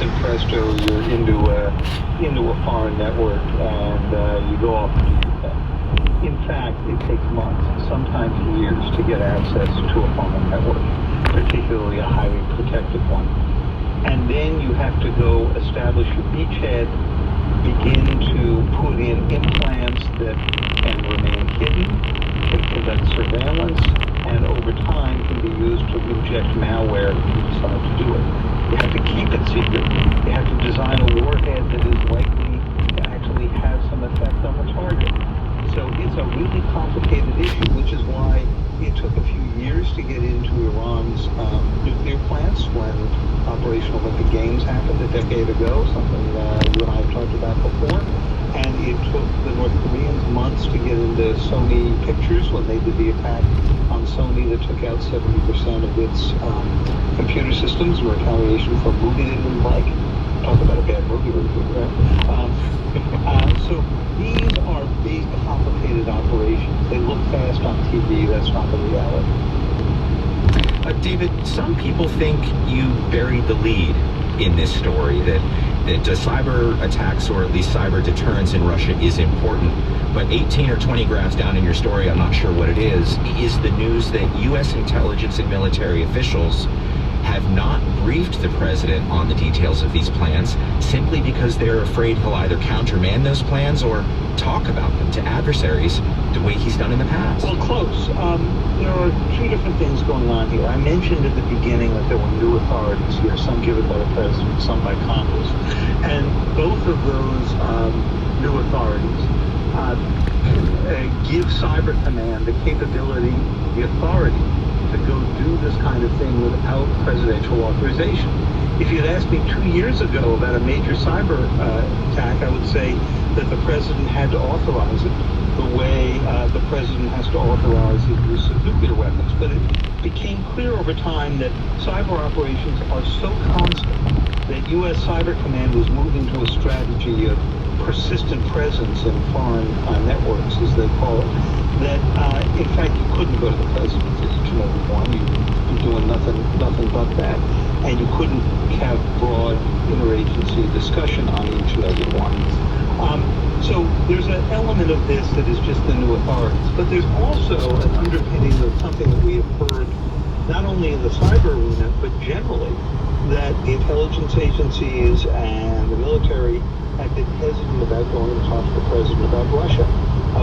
instant presto, you're into a foreign network, and you go off and do that. In fact, it takes months, sometimes years, to get access to a foreign network, particularly a highly protected one. And then you have to go establish your beachhead, begin to put in implants that can remain hidden, that conduct surveillance, and over time can be used to inject malware if you decide to do it. You have to keep it secret. You have to design a warhead that is likely to actually have some effect on the target. So it's a really complicated issue, which is why it took a few years to get into Iran's nuclear plants when Operation Olympic Games happened a decade ago, something you and I have talked about before. And it took the North Koreans months to get into Sony Pictures when they did the attack on Sony that took out 70% of its computer systems in retaliation for a movie they didn't like. Talk about a bad movie review, right? So these are big, complicated operations. They look fast on TV. That's not the reality. David, some people think you buried the lead in this story, that cyber attacks, or at least cyber deterrence in Russia, is important. But 18 or 20 graphs down in your story, I'm not sure what it is the news that U.S. intelligence and military officials have not briefed the president on the details of these plans simply because they're afraid he'll either countermand those plans or talk about them to adversaries the way he's done in the past. Well, close. There are two different things going on here. I mentioned at the beginning that there were new authorities here, some given by the president, some by Congress. And both of those new authorities give Cyber Command the capability, the authority, to go do this kind of thing without presidential authorization. If you had asked me 2 years ago about a major cyber attack, I would say that the president had to authorize it the way the president has to authorize the use of nuclear weapons. But it became clear over time that cyber operations are so constant that U.S. Cyber Command was moving to a strategy of persistent presence in foreign networks, as they call it, that in fact you couldn't go to the president for each and every one. You'd be doing nothing but that. And you couldn't have broad interagency discussion on each and every one. So there's an element of this that is just the new authorities, but there's also an underpinning of something that we have heard not only in the cyber arena, but generally, that the intelligence agencies and the military have been hesitant about going to talk to the president about Russia.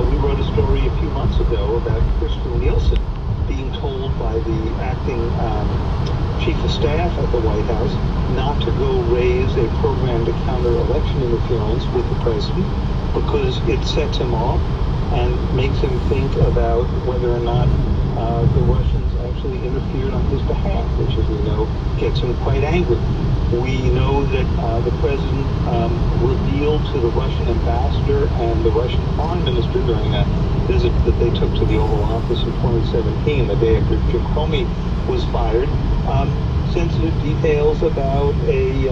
We wrote a story a few months ago about Kirstjen Nielsen being told by the acting chief of staff at the White House not to go raise a program to counter election interference with the president because it sets him off and makes him think about whether or not the Russians actually interfered on his behalf, which, as we know, gets him quite angry. We know that the president revealed to the Russian ambassador and the Russian foreign minister during a visit that they took to the Oval Office in 2017, the day after Jim Comey was fired, sensitive details about a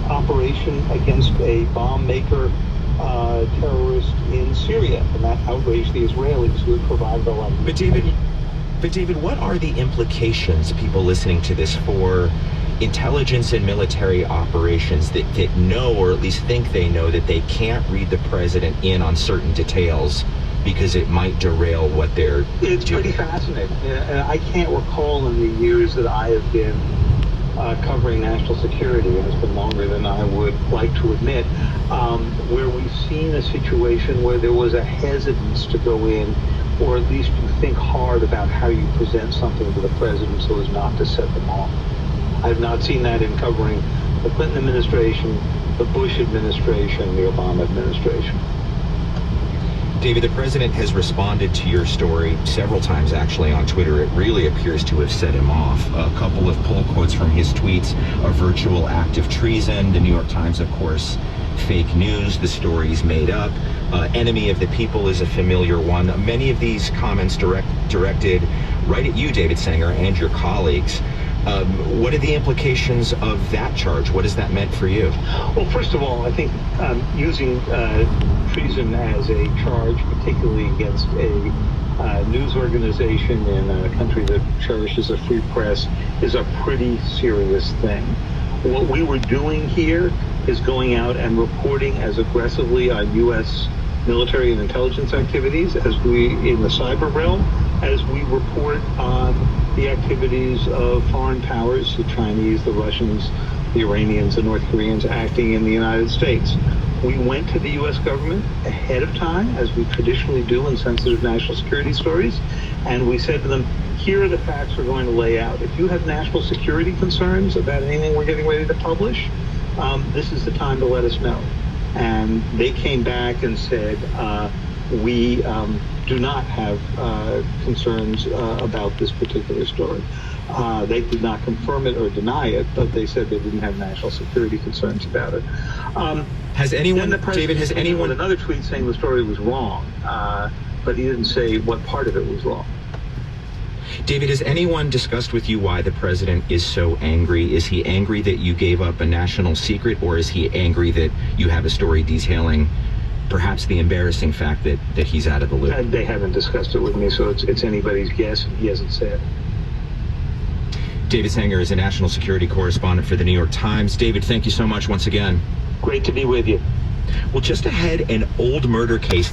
operation against a bomb maker terrorist in Syria, and that outraged the Israelis who had provided a lot of... But David, what are the implications, people listening to this, for intelligence and military operations that know, or at least think they know, that they can't read the president in on certain details because it might derail what they're doing? It's pretty fascinating. And I can't recall in the years that I have been covering national security, and it's been longer than I would like to admit, where we've seen a situation where there was a hesitance to go in, or at least to think hard about how you present something to the president so as not to set them off. I've not seen that in covering the Clinton administration, the Bush administration, the Obama administration. David, the president has responded to your story several times, actually, on Twitter. It really appears to have set him off. A couple of pull quotes from his tweets: a virtual act of treason, the New York Times, of course, fake news, the story's made up, enemy of the people is a familiar one. Many of these comments directed right at you, David Sanger, and your colleagues. What are the implications of that charge? What has that meant for you? Well, first of all, I think using treason as a charge, particularly against a news organization in a country that cherishes a free press, is a pretty serious thing. What we were doing here is going out and reporting as aggressively on U.S. military and intelligence activities as we, in the cyber realm, as we report on the activities of foreign powers, the Chinese, the Russians, the Iranians, the North Koreans acting in the United States. We went to the U.S. government ahead of time, as we traditionally do in sensitive national security stories, and we said to them, here are the facts we're going to lay out. If you have national security concerns about anything we're getting ready to publish, this is the time to let us know. And they came back and said, we do not have concerns about this particular story. They did not confirm it or deny it, but they said they didn't have national security concerns about it. Has anyone, David, has came anyone... with another tweet saying the story was wrong, but he didn't say what part of it was wrong. David, has anyone discussed with you why the president is so angry? Is he angry that you gave up a national secret, or is he angry that you have a story detailing perhaps the embarrassing fact that he's out of the loop? They haven't discussed it with me, so it's anybody's guess, and he hasn't said. David Sanger is a national security correspondent for the New York Times. David, thank you so much once again. Great to be with you. Well, just ahead, an old murder case